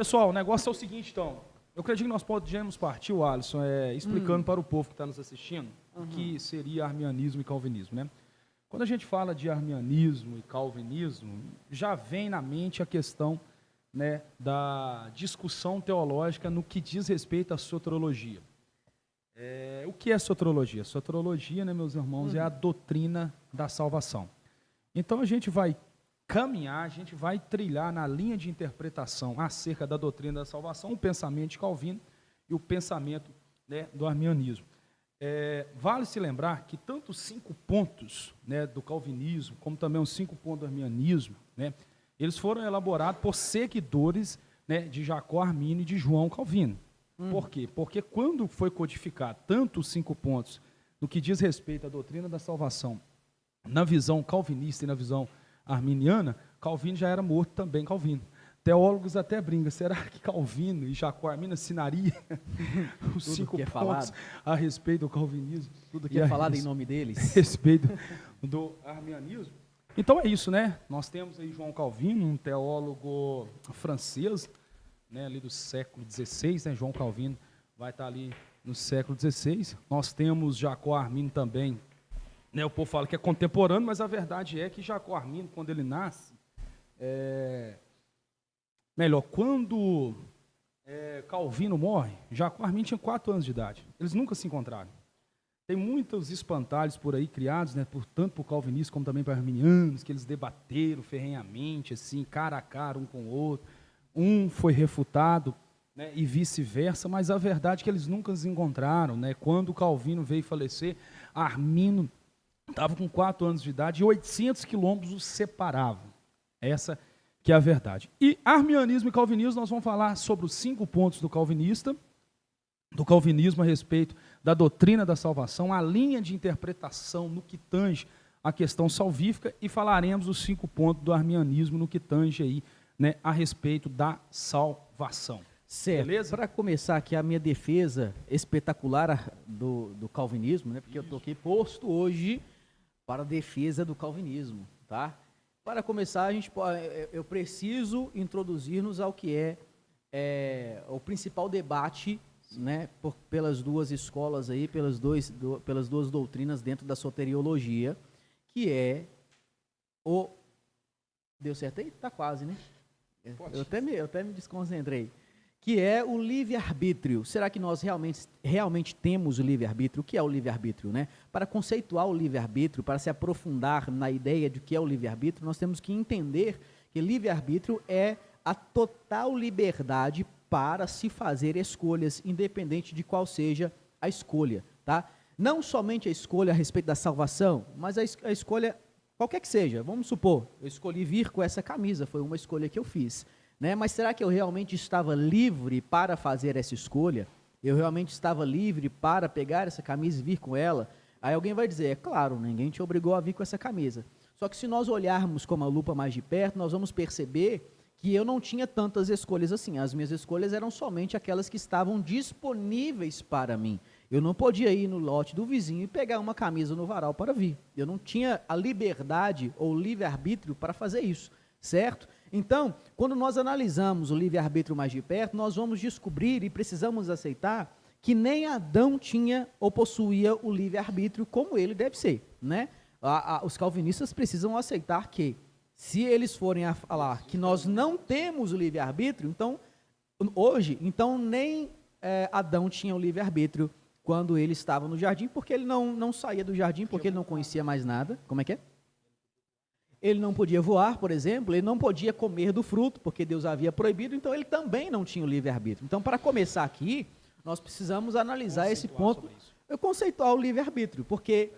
Pessoal, o negócio é o seguinte, então. Eu acredito que nós podemos partir, o Alisson, explicando para o povo que está nos assistindo o que seria arminianismo e calvinismo, né? Quando a gente fala de arminianismo e calvinismo, já vem na mente a questão, né, da discussão teológica no que diz respeito à soteriologia. O que é soteriologia? Soteriologia, né, meus irmãos, é a doutrina da salvação. Então a gente vai caminhar, a gente vai trilhar na linha de interpretação acerca da doutrina da salvação o pensamento de Calvino e o pensamento, né, do arminianismo. Vale se lembrar que tanto os 5 pontos, né, do calvinismo, como também os 5 pontos do arminianismo, né, eles foram elaborados por seguidores, né, de Jacó Arminio e de João Calvino. Por quê? Porque quando foi codificado tanto os 5 pontos no que diz respeito à doutrina da salvação, na visão calvinista e na visão arminiana, Calvino já era morto também, Calvino. Teólogos até brincam, será que Calvino e Jacó Arminio assinariam os 5 pontos falado a respeito do calvinismo? Tudo que é falado em nome deles. A respeito do arminianismo. Então é isso, né? Nós temos aí João Calvino, um teólogo francês, né, ali do século XVI, né? João Calvino vai estar ali no século XVI. Nós temos Jacó Arminio também, né, o povo fala que é contemporâneo, mas a verdade é que Jacó Arminio, quando ele nasce, quando Calvino morre, Jacó Arminio tinha 4 anos de idade. Eles nunca se encontraram. Tem muitos espantalhos por aí criados, né, tanto por calvinistas como também por arminianos, que eles debateram ferrenhamente, assim, cara a cara, um com o outro. Um foi refutado, né, e vice-versa, mas a verdade é que eles nunca se encontraram, né? Quando Calvino veio falecer, Arminio estava com 4 anos de idade e 800 quilômetros os separavam. Essa que é a verdade. E arminianismo e calvinismo, nós vamos falar sobre os 5 pontos do calvinismo a respeito da doutrina da salvação, a linha de interpretação no que tange a questão salvífica, e falaremos os 5 pontos do arminianismo no que tange aí, né, a respeito da salvação. Certo. Beleza? Para começar aqui a minha defesa espetacular do calvinismo, né, porque eu estou aqui posto hoje para a defesa do calvinismo, tá? Para começar, eu preciso introduzir-nos ao que é o principal debate, né, pelas duas escolas aí, pelas duas doutrinas dentro da soteriologia, que é o... Deu certo aí? Tá quase, né? Eu até me desconcentrei. Que é o livre-arbítrio. Será que nós realmente temos o livre-arbítrio? O que é o livre-arbítrio, né? Para conceituar o livre-arbítrio, para se aprofundar na ideia de que é o livre-arbítrio, nós temos que entender que livre-arbítrio é a total liberdade para se fazer escolhas, independente de qual seja a escolha, tá? Não somente a escolha a respeito da salvação, mas a escolha, qualquer que seja. Vamos supor, eu escolhi vir com essa camisa, foi uma escolha que eu fiz. Né? Mas será que eu realmente estava livre para fazer essa escolha? Eu realmente estava livre para pegar essa camisa e vir com ela? Aí alguém vai dizer, é claro, ninguém te obrigou a vir com essa camisa. Só que se nós olharmos com a lupa mais de perto, nós vamos perceber que eu não tinha tantas escolhas assim. As minhas escolhas eram somente aquelas que estavam disponíveis para mim. Eu não podia ir no lote do vizinho e pegar uma camisa no varal para vir. Eu não tinha a liberdade ou livre-arbítrio para fazer isso, certo? Então, quando nós analisamos o livre-arbítrio mais de perto, nós vamos descobrir e precisamos aceitar que nem Adão tinha ou possuía o livre-arbítrio como ele deve ser, né? Os calvinistas precisam aceitar que, se eles forem a falar que nós não temos o livre-arbítrio, então, nem Adão tinha o livre-arbítrio quando ele estava no jardim, porque ele não saía do jardim, porque ele não conhecia mais nada. Como é que é? Ele não podia voar, por exemplo, ele não podia comer do fruto, porque Deus havia proibido, então ele também não tinha o livre-arbítrio. Então, para começar aqui, nós precisamos analisar esse ponto, conceituar o livre-arbítrio, porque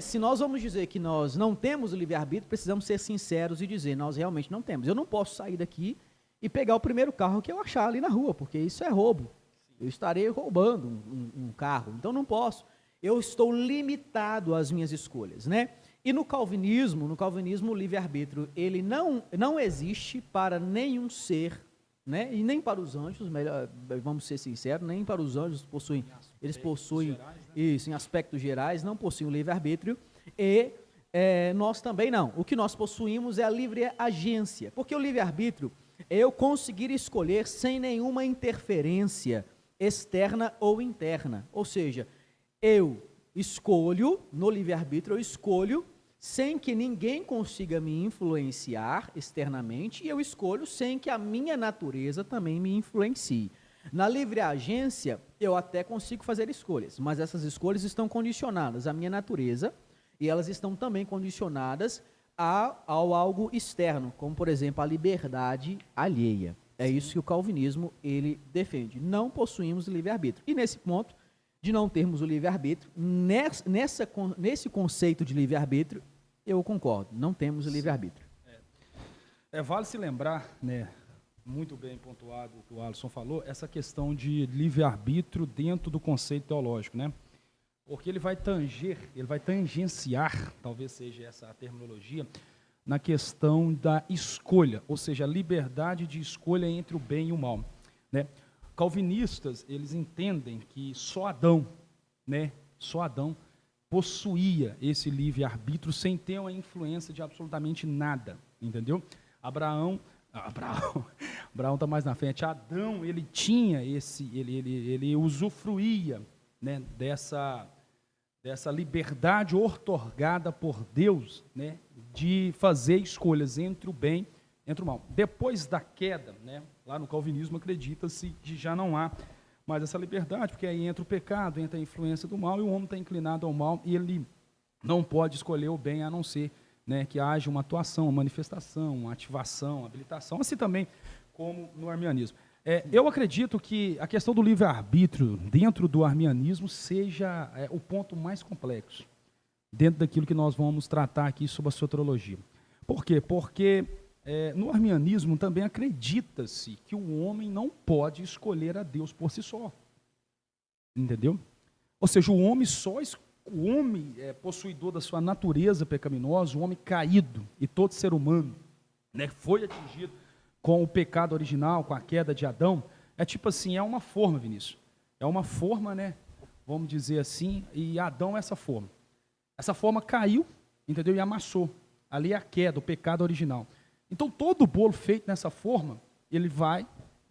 se nós vamos dizer que nós não temos o livre-arbítrio, precisamos ser sinceros e dizer, nós realmente não temos. Eu não posso sair daqui e pegar o primeiro carro que eu achar ali na rua, porque isso é roubo. Eu estarei roubando um carro, então não posso. Eu estou limitado às minhas escolhas, né? E no calvinismo o livre-arbítrio, ele não existe para nenhum ser, né? E nem para os anjos, melhor, vamos ser sinceros, nem para os anjos eles possuem, gerais, né? Isso, em aspectos gerais, não possuem o livre-arbítrio, e nós também não. O que nós possuímos é a livre agência, porque o livre-arbítrio eu conseguir escolher sem nenhuma interferência externa ou interna. Ou seja, eu escolho, no livre-arbítrio, eu escolho sem que ninguém consiga me influenciar externamente, e eu escolho sem que a minha natureza também me influencie. Na livre agência, eu até consigo fazer escolhas, mas essas escolhas estão condicionadas à minha natureza, e elas estão também condicionadas ao algo externo, como, por exemplo, a liberdade alheia. É isso que o calvinismo ele defende. Não possuímos livre-arbítrio. E nesse ponto de não termos o livre-arbítrio, nesse conceito de livre-arbítrio, eu concordo, não temos o livre-arbítrio. Vale se lembrar, né, muito bem pontuado o que o Alisson falou, essa questão de livre-arbítrio dentro do conceito teológico, né? Porque ele vai tangenciar, talvez seja essa a terminologia, na questão da escolha, ou seja, a liberdade de escolha entre o bem e o mal, né? Calvinistas, eles entendem que só Adão, né, só Adão possuía esse livre-arbítrio sem ter uma influência de absolutamente nada, entendeu? Abraão está mais na frente. Adão, ele tinha ele usufruía, né, dessa liberdade outorgada por Deus, né, de fazer escolhas entre o bem e entre o mal. Depois da queda, né, lá no calvinismo acredita-se que já não há mais essa liberdade, porque aí entra o pecado, entra a influência do mal, e o homem está inclinado ao mal, e ele não pode escolher o bem, a não ser, né, que haja uma atuação, uma manifestação, uma ativação, uma habilitação, assim também como no arminianismo. Eu acredito que a questão do livre-arbítrio dentro do arminianismo seja o ponto mais complexo, dentro daquilo que nós vamos tratar aqui sobre a soteriologia. Por quê? Porque no arminianismo também acredita-se que o homem não pode escolher a Deus por si só. Entendeu? Ou seja, o homem é possuidor da sua natureza pecaminosa, o homem caído, e todo ser humano, né, foi atingido com o pecado original, com a queda de Adão. É tipo assim, é uma forma, Vinícius. É uma forma, né? Vamos dizer assim, e Adão é essa forma. Essa forma caiu, entendeu? E amassou. Ali é a queda, o pecado original. Então, todo o bolo feito nessa forma, ele vai,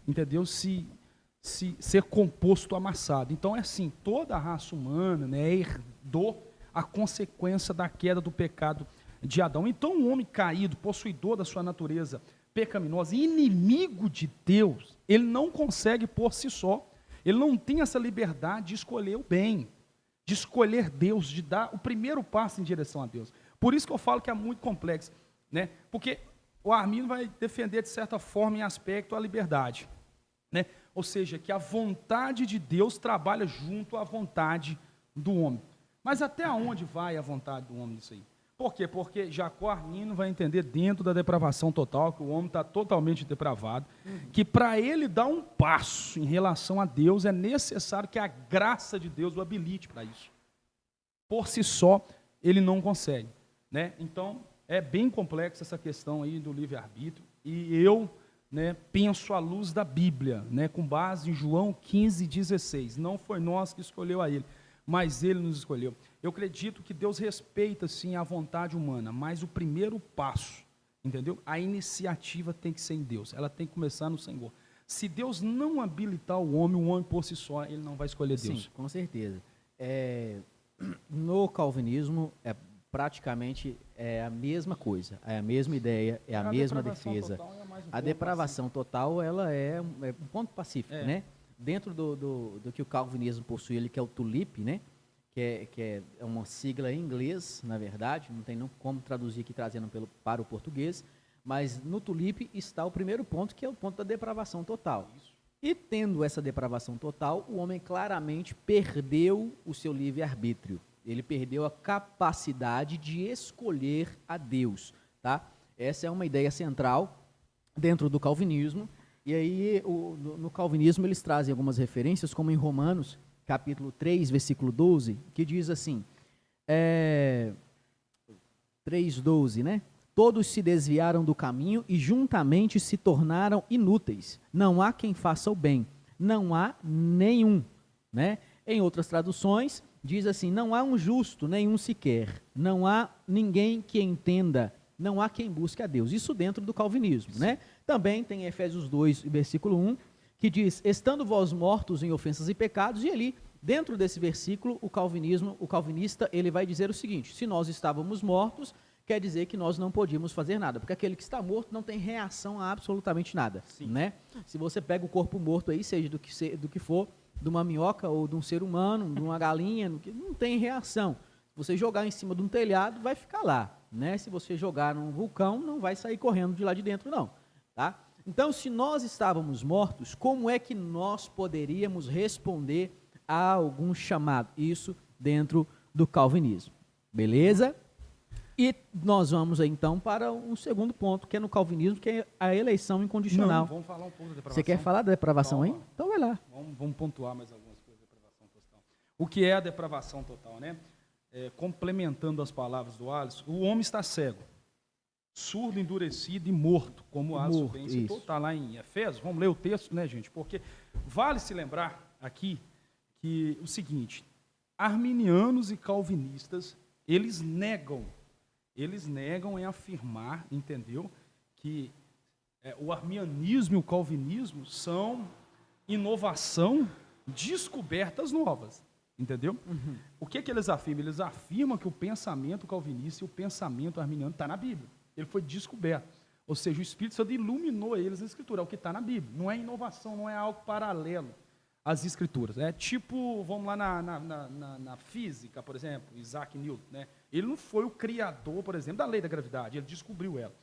entendeu? Ser composto amassado. Então, é assim, toda a raça humana, né, herdou a consequência da queda do pecado de Adão. Então, o homem caído, possuidor da sua natureza pecaminosa, inimigo de Deus, ele não consegue por si só, ele não tem essa liberdade de escolher o bem, de escolher Deus, de dar o primeiro passo em direção a Deus. Por isso que eu falo que é muito complexo, né? Porque o armínio vai defender, de certa forma, em aspecto, a liberdade, né? Ou seja, que a vontade de Deus trabalha junto à vontade do homem. Mas até onde vai a vontade do homem nisso aí? Por quê? Porque Jacó Armínio vai entender dentro da depravação total, que o homem está totalmente depravado, que para ele dar um passo em relação a Deus, é necessário que a graça de Deus o habilite para isso. Por si só, ele não consegue, né? Então, é bem complexa essa questão aí do livre-arbítrio, e eu, né, penso à luz da Bíblia, né, com base em João 15,16. Não foi nós que escolheu a ele, mas ele nos escolheu. Eu acredito que Deus respeita, sim, a vontade humana, mas o primeiro passo, entendeu? A iniciativa tem que ser em Deus, ela tem que começar no Senhor. Se Deus não habilitar o homem por si só, ele não vai escolher Deus. Sim, com certeza. No calvinismo, praticamente a mesma coisa, é a mesma ideia, é a mesma defesa. A depravação total, ela é um ponto pacífico, né? Dentro do que o calvinismo possui, ele que é o tulip, né? Que é uma sigla em inglês, na verdade, não tem como traduzir aqui trazendo para o português, mas no tulip está o primeiro ponto, que é o ponto da depravação total. E tendo essa depravação total, o homem claramente perdeu o seu livre-arbítrio. Ele perdeu a capacidade de escolher a Deus, tá? Essa é uma ideia central dentro do calvinismo. E aí, no calvinismo, eles trazem algumas referências, como em Romanos, capítulo 3, versículo 12, que diz assim, 3:12, né? Todos se desviaram do caminho e juntamente se tornaram inúteis. Não há quem faça o bem, não há nenhum, né? Em outras traduções, diz assim, não há um justo, nenhum sequer. Não há ninguém que entenda, não há quem busque a Deus. Isso dentro do calvinismo, né? Também tem Efésios 2, versículo 1, que diz, estando vós mortos em ofensas e pecados, e ali, dentro desse versículo, o calvinista, ele vai dizer o seguinte, se nós estávamos mortos, quer dizer que nós não podíamos fazer nada, porque aquele que está morto não tem reação a absolutamente nada, né? Se você pega o corpo morto aí, seja do que for, de uma minhoca ou de um ser humano, de uma galinha, não tem reação. Se você jogar em cima de um telhado, vai ficar lá, né? Se você jogar num vulcão, não vai sair correndo de lá de dentro, não, tá? Então, se nós estávamos mortos, como é que nós poderíamos responder a algum chamado? Isso dentro do calvinismo, beleza? E nós vamos aí, então, para um segundo ponto, que é no calvinismo, que é a eleição incondicional. Não, vamos falar um pouco da depravação. Você quer falar da depravação aí? Então vai lá. Vamos pontuar mais algumas coisas da depravação total. O que é a depravação total, né? Complementando as palavras do Alisson, o homem está cego, surdo, endurecido e morto, como o Alisson bem citou, está lá em Efésios. Vamos ler o texto, né, gente? Porque vale se lembrar aqui que o seguinte, arminianos e calvinistas, eles negam em afirmar, entendeu, que o arminianismo e o calvinismo são inovação, descobertas novas, entendeu? Uhum. O que eles afirmam? Eles afirmam que o pensamento calvinista e o pensamento arminiano está na Bíblia. Ele foi descoberto. Ou seja, o Espírito Santo iluminou eles na Escritura, é o que está na Bíblia. Não é inovação, não é algo paralelo às Escrituras. É tipo, vamos lá na física, por exemplo, Isaac Newton, né? Ele não foi o criador, por exemplo, da lei da gravidade, ele descobriu ela.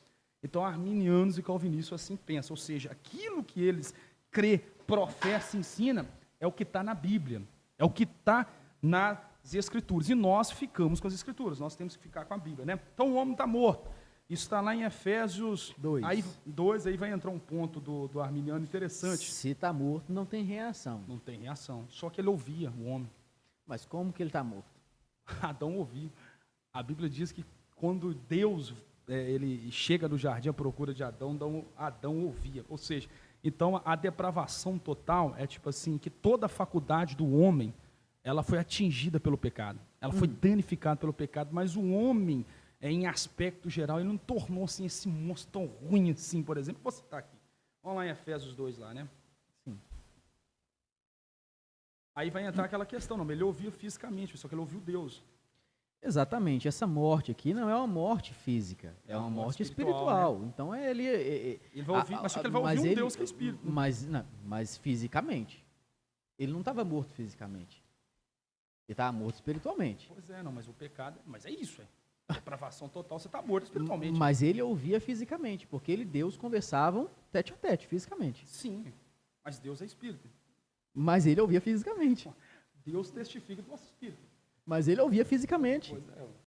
Então, arminianos e calvinistas assim pensam, ou seja, aquilo que eles crê, professa, ensina, é o que está na Bíblia, é o que está nas Escrituras. E nós ficamos com as Escrituras, nós temos que ficar com a Bíblia, né? Então, o homem está morto. Isso está lá em Efésios 2. Aí vai entrar um ponto do arminiano interessante. Se está morto, não tem reação. Não tem reação. Só que ele ouvia, o homem. Mas como que ele está morto? Adão ouvia. A Bíblia diz que quando Deus ele chega no jardim à procura de Adão, Adão ouvia. Ou seja, então a depravação total é tipo assim, que toda a faculdade do homem, ela foi atingida pelo pecado. Ela foi danificada pelo pecado, mas o homem, em aspecto geral, ele não tornou-se esse monstro tão ruim assim, por exemplo. Vou citar aqui. Vamos lá em Efésios 2, lá, né? Sim. Aí vai entrar aquela questão, não, ele ouvia fisicamente, só que ele ouviu Deus. Exatamente, essa morte aqui não é uma morte física, é uma morte espiritual. Né? Então ele vai ouvir, mas só que ele vai ouvir um Deus que é espírito. Mas fisicamente, ele não estava morto fisicamente, ele estava morto espiritualmente. Pois é, não, mas o pecado, mas é isso, depravação total, você está morto espiritualmente. Mas ele ouvia fisicamente, porque ele e Deus conversavam tete a tete, fisicamente. Sim, mas Deus é espírito. Mas ele ouvia fisicamente. Deus testifica do nosso espírito. Mas ele ouvia fisicamente. Pois é.